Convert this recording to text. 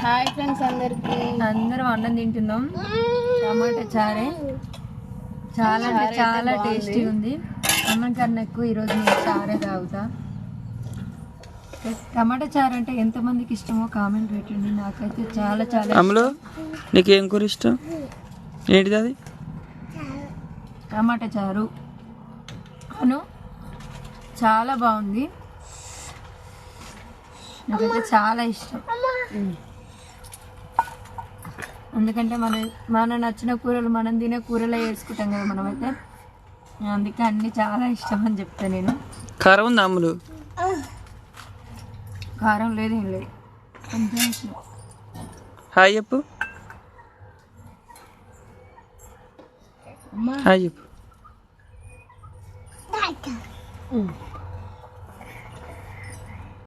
Hi friends అందరికి. అందరం అన్నం తింటున్నాం. టమాటా చారే చాలా అంటే చాలా టేస్టీ ఉంది. అన్నం కన్నా ఎక్కువ ఈరోజు నేను చారే తాగుతా. టమాటా చారు అంటే ఎంతమందికి ఇష్టమో కామెంట్ పెట్టండి. నాకైతే చాలా చాలా. అమ్ములు నీకు ఏం కూర ఇష్టం? ఏంటిది అది? టమాటా చారు అను చాలా బాగుంది. నాకైతే చాలా ఇష్టం. ఎందుకంటే మన నచ్చిన కూరలు మనం తినే కూరలో వేసుకుంటాం కదా మనమైతే. అందుకే అన్నీ చాలా ఇష్టం అని చెప్తా నేను. కారం ఉందా అమ్ములు? కారం లేదు, ఏం లేదు. కొంచెం ఇష్టం. హాయ్ చెప్పు. హాయ్ చెప్పు.